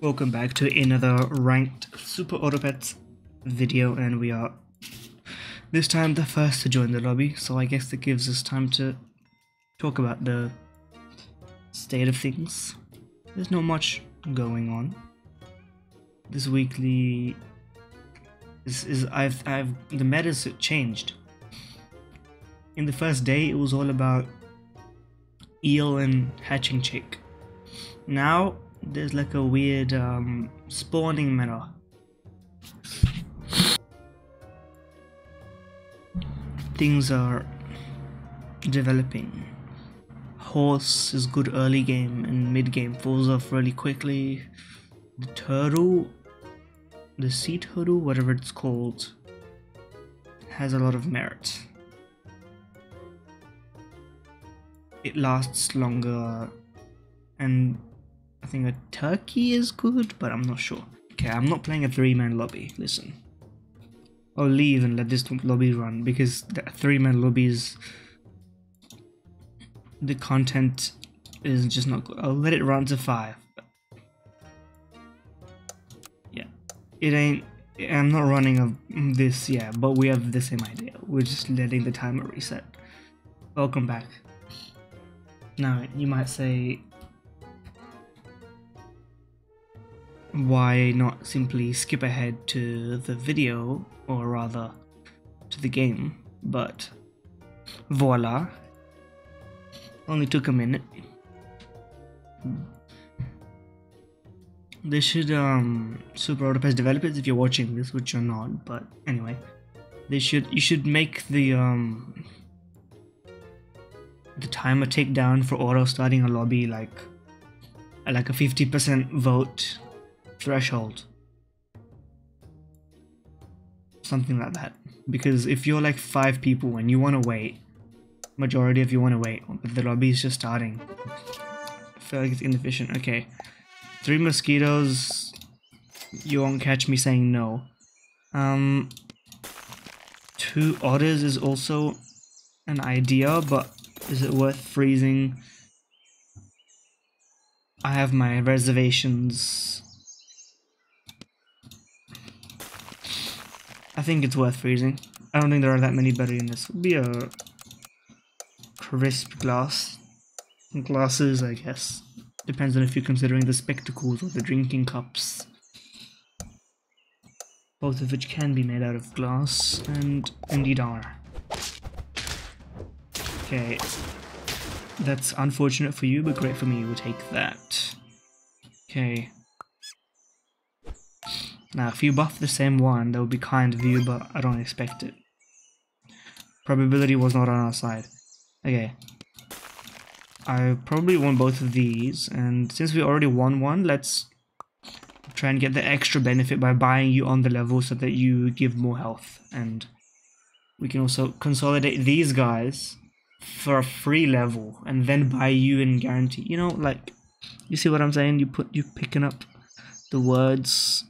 Welcome back to another ranked Super Auto Pets video, and we are this time the first to join the lobby, so I guess it gives us time to talk about the state of things. There's not much going on. This weekly the meta's changed. In the first day it was all about eel and hatching chick. Now there's like a weird spawning meta. Things are developing. Horse is good early game and mid game falls off really quickly. The turtle, the sea turtle, whatever it's called, has a lot of merit. It lasts longer, and I think a turkey is good, but I'm not sure. Okay, I'm not playing a 3-man lobby, listen. I'll leave and let this lobby run, because the 3-man lobbies, the content is just not good. I'll let it run to 5. Yeah, it ain't, I'm not running this, yeah, but we have the same idea. We're just letting the timer reset. Welcome back. Now, you might say, why not simply skip ahead to the video, or rather to the game? But voila, only took a minute. They should Super Auto Pets developers, if you're watching this, which you're not, but anyway, you should make the timer tick down for auto starting a lobby like a 50% vote threshold, something like that. Because if you're like 5 people and you want to wait, majority of you want to wait, but the lobby is just starting, I feel like it's inefficient. Okay, 3 mosquitoes, you won't catch me saying no. 2 otters is also an idea, but is it worth freezing? I have my reservations. I think it's worth freezing. I don't think there are that many better in this. Would be a crisp glasses, I guess. Depends on if you're considering the spectacles or the drinking cups, both of which can be made out of glass, and indeed are. Okay, that's unfortunate for you, but great for me. We'll take that. Okay. Now, if you buff the same one, that would be kind of you, but I don't expect it. Probability was not on our side. Okay. I probably won both of these, and since we already won one, let's try and get the extra benefit by buying you on the level so that you give more health. And we can also consolidate these guys for a free level and then buy you and guarantee, you know, like, you see what I'm saying? You picking up the words.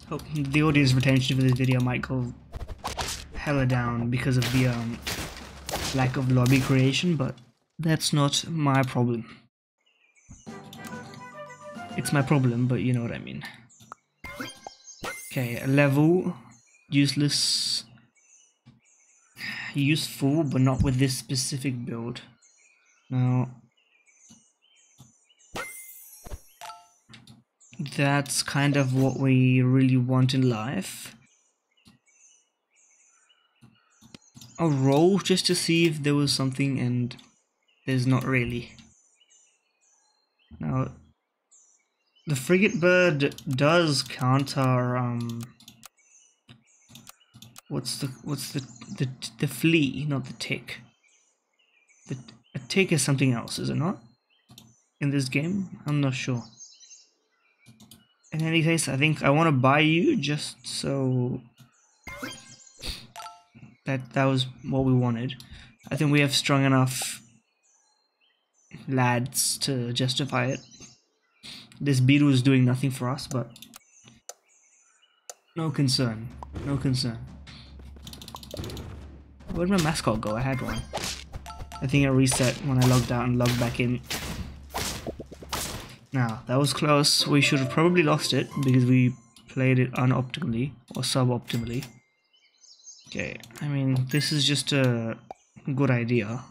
Hope the audience retention for this video might go hella down because of the lack of lobby creation, but that's not my problem. It's my problem, but you know what I mean. Okay, a level, useless, useful, but not with this specific build. Now, that's kind of what we really want in life. A roll just to see if there was something, and there's not really. Now, the frigate bird does counter what's the flea, not the tick. A tick is something else, is it not? In this game? I'm not sure. In any case, I think I want to buy you just so that was what we wanted. I think we have strong enough lads to justify it. This beetle is doing nothing for us, but no concern. No concern. Where'd my mascot go? I had one. I think it reset when I logged out and logged back in. Now, that was close. We should have probably lost it because we played it unoptimally or suboptimally. Okay, I mean, this is just a good idea.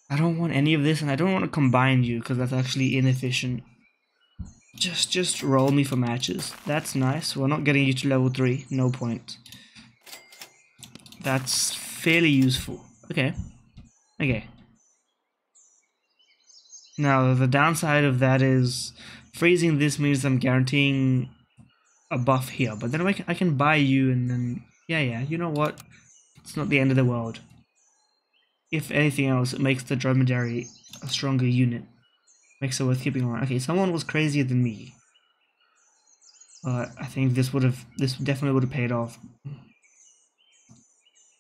I don't want any of this, and I don't want to combine you because that's actually inefficient. Just roll me for matches. That's nice. We're not getting you to level 3. No point. That's fairly useful. Okay. Okay. Now, the downside of that is freezing this means I'm guaranteeing a buff here. But then I can buy you and then... Yeah, you know what? It's not the end of the world. If anything else, it makes the dromedary a stronger unit. Makes it worth keeping around. Okay, someone was crazier than me. But I think this definitely would have paid off.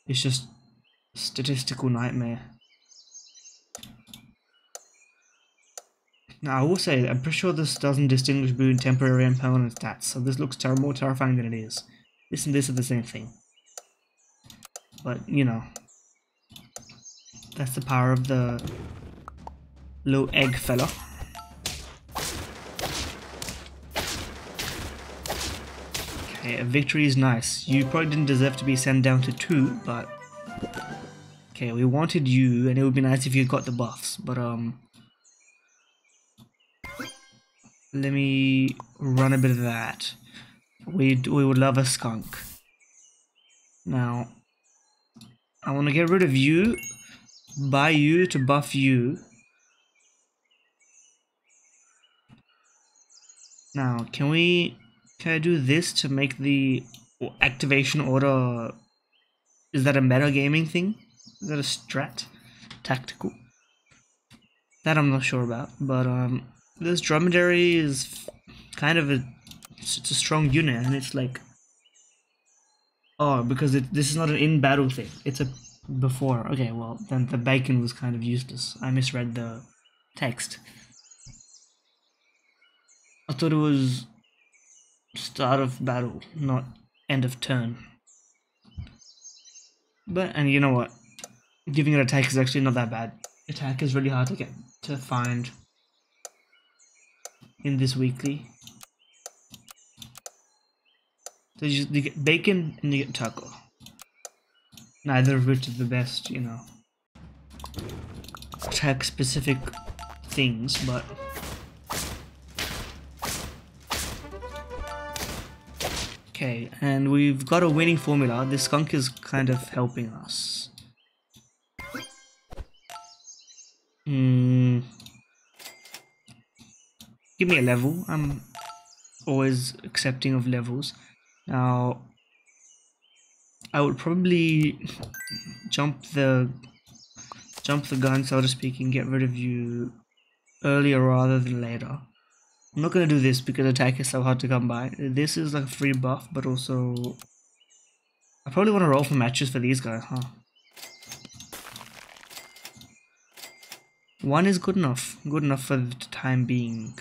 It's just a statistical nightmare. Now I will say, I'm pretty sure this doesn't distinguish between temporary and permanent stats, so this looks more terrifying than it is. This and this are the same thing. But, you know, that's the power of the little egg fella. Okay, a victory is nice. You probably didn't deserve to be sent down to 2, but... Okay, we wanted you, and it would be nice if you got the buffs, but let me run a bit of that. We would love a skunk. Now, I want to get rid of you, buy you to buff you. Now, can I do this to make the activation order? Is that a metagaming thing? Is that a strat? Tactical? That I'm not sure about, but this dromedary is kind of it's a strong unit, and it's like, oh, because this is not an in-battle thing, it's a before. Okay, well then the bacon was kind of useless. I misread the text. I thought it was start of battle, not end of turn. But, and you know what, giving it attack is actually not that bad. Attack is really hard to find in this weekly. So you get bacon and you get taco. Neither of which is the best, you know, attack specific things, but okay, and we've got a winning formula. This skunk is kind of helping us. Give me a level. I'm always accepting of levels. Now, I would probably jump the gun, so to speak, and get rid of you earlier rather than later. I'm not gonna do this because attack is so hard to come by. This is like a free buff, but also I probably want to roll for matches for these guys, huh? 1 is good enough for the time being.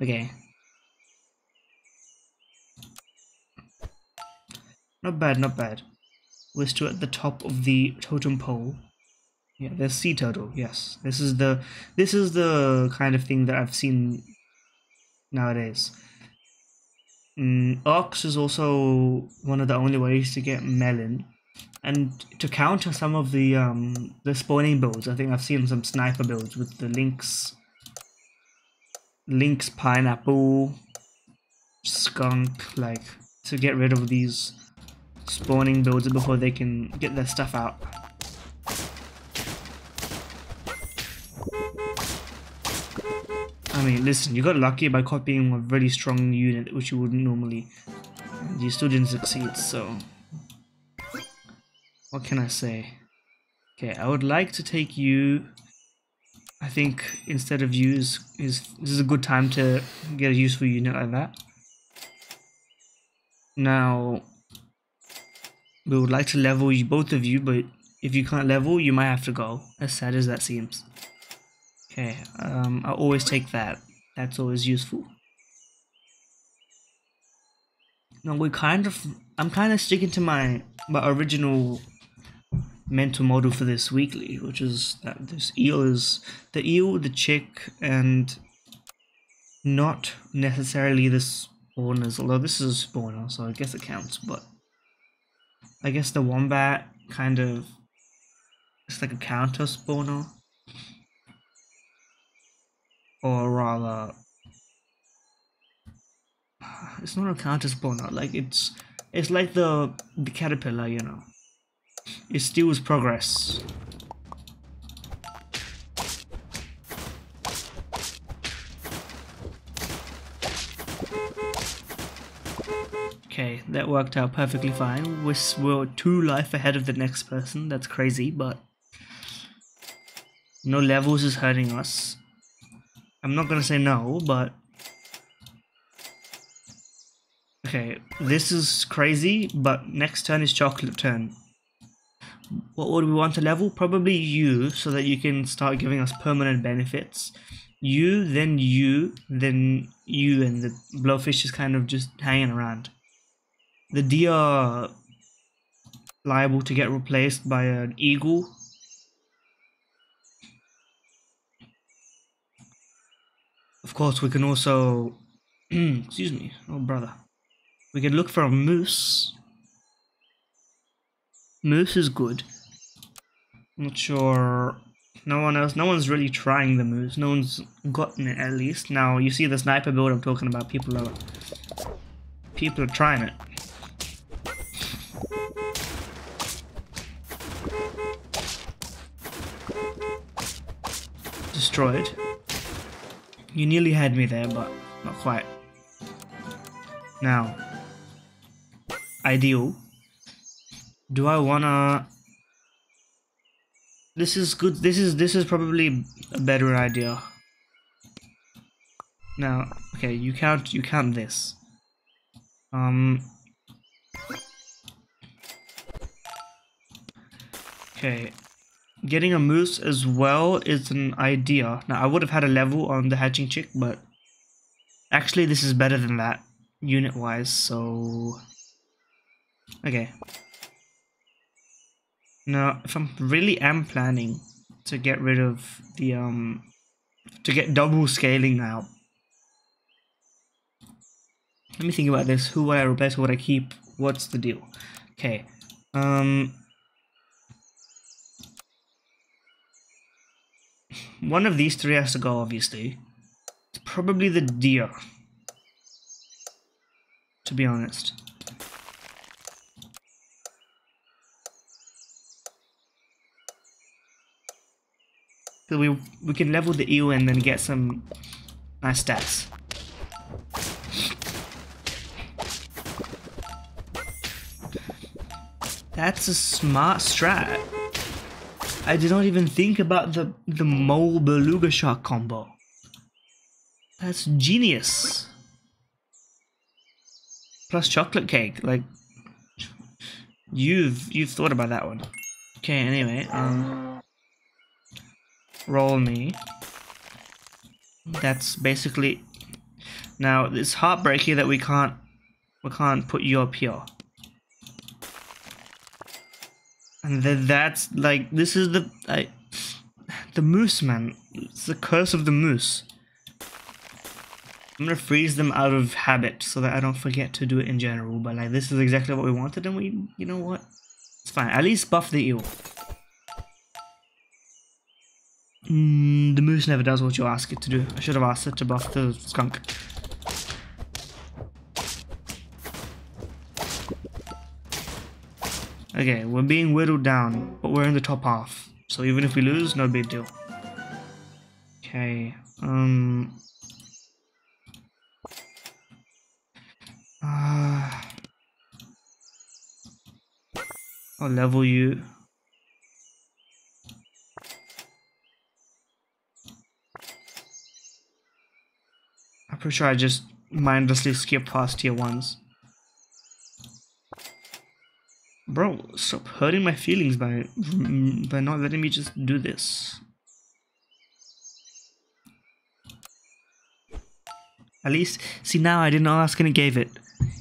Okay. Not bad, not bad. We're still at the top of the totem pole. Yeah, there's sea turtle. Yes, this is the kind of thing that I've seen nowadays. Ox is also one of the only ways to get melon, and to counter some of the spawning builds, I think I've seen some sniper builds with the lynx pineapple, skunk, like to get rid of these spawning builds before they can get their stuff out. I mean, listen, you got lucky by copying a really strong unit, which you wouldn't normally. And you still didn't succeed, so... What can I say? Okay, I would like to take you. I think instead of you this is a good time to get a useful unit like that. Now, we would like to level you, both of you, but if you can't level, you might have to go, as sad as that seems. Okay, I'll always take that. That's always useful. No, I'm kind of sticking to my original mental model for this weekly, which is that this eel is the eel, the chick, and not necessarily the spawners. Although this is a spawner, so I guess it counts. But I guess the wombat kind of, it's like a counter spawner, or rather, it's not a counter spawner. Like it's like the caterpillar, you know. It steals progress. Okay, that worked out perfectly fine. We're 2 life ahead of the next person. That's crazy, but no levels is hurting us. I'm not gonna say no, but okay, this is crazy, but next turn is chocolate turn. What would we want to level? Probably you, so that you can start giving us permanent benefits. You, then you, then you, and the blowfish is kind of just hanging around. The deer are liable to get replaced by an eagle. Of course, we can also, excuse me, oh brother. We can look for a moose. Moose is good. I'm not sure. No one's really trying the moose. No one's gotten it at least. Now, you see the sniper build I'm talking about. People are trying it. Destroyed. You nearly had me there, but not quite. Now, ideal. Do I wanna? This is good. This is probably a better idea. Now, okay, you count this. Okay, getting a moose as well is an idea. Now, I would have had a level on the hatching chick, but actually this is better than that unit-wise. So, okay. Now, if I really am planning to get rid of the to get double scaling now. Let me think about this. Who would I replace? Who would I keep? What's the deal? Okay. One of these 3 has to go, obviously. It's probably the deer. To be honest. So we can level the eel and then get some nice stats. That's a smart strat. I did not even think about the mole beluga shark combo. That's genius. Plus chocolate cake, like you've thought about that one. Okay, anyway, roll me. That's basically, now it's heartbreaking that we can't put you up here. And then that's like, this is the moose, man. It's the curse of the moose. I'm gonna freeze them out of habit so that I don't forget to do it in general. But like, this is exactly what we wanted, and you know what? It's fine. At least buff the eel. The moose never does what you ask it to do. I should have asked it to buff the skunk. Okay, we're being whittled down, but we're in the top half. So even if we lose, no big deal. Okay, I'll level you. I'm pretty sure I just mindlessly skipped past tier 1s. Bro, stop hurting my feelings by not letting me just do this. At least, see, now I didn't ask and it gave it,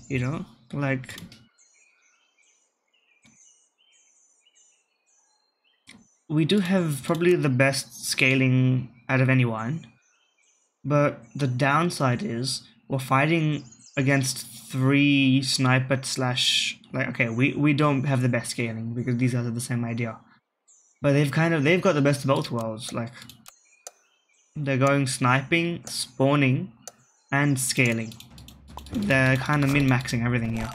you know? Like, we do have probably the best scaling out of anyone, but the downside is we're fighting against 3 sniper slash, like, okay, we don't have the best scaling because these guys are the same idea, but they've got the best of both worlds. Like, they're going sniping, spawning, and scaling. They're kind of min-maxing everything here.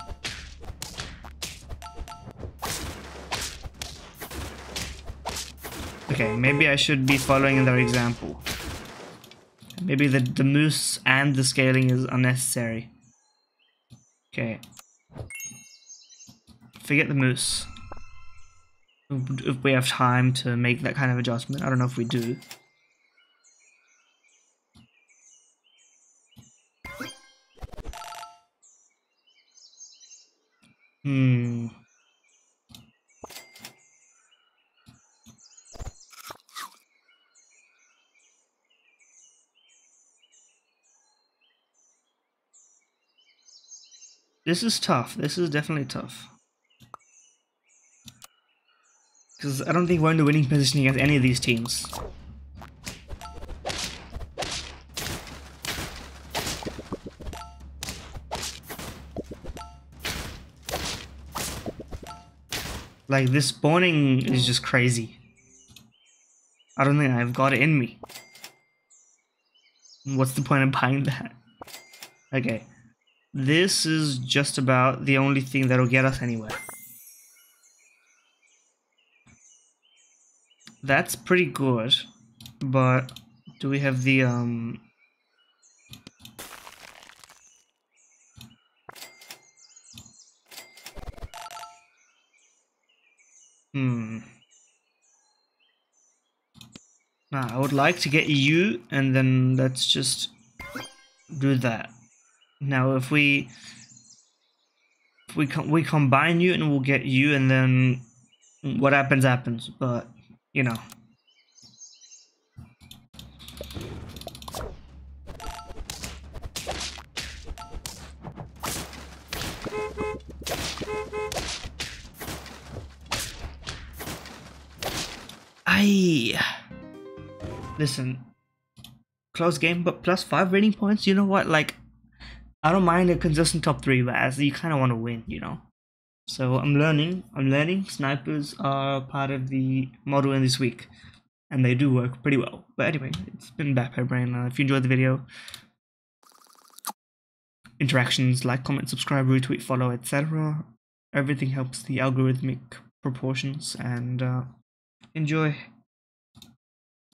Okay, maybe I should be following their example. Maybe the moose and the scaling is unnecessary. Okay. Forget the moose. If we have time to make that kind of adjustment. I don't know if we do. This is tough. This is definitely tough. Because I don't think we're in the winning position against any of these teams. Like, this spawning is just crazy. I don't think I've got it in me. What's the point of buying that? Okay. This is just about the only thing that'll get us anywhere. That's pretty good, but do we have the Nah, I would like to get you, and then let's just do that. Now, if we combine you, and we'll get you, and then what happens happens. But you know. Listen, close game, but +5 rating points. You know what? Like, I don't mind a consistent top 3, but as you kind of want to win, you know. So I'm learning. Snipers are part of the model in this week, and they do work pretty well. But anyway, it's been Backpack Brain. If you enjoyed the video, interactions, like, comment, subscribe, retweet, follow, etc. Everything helps the algorithmic proportions, and enjoy.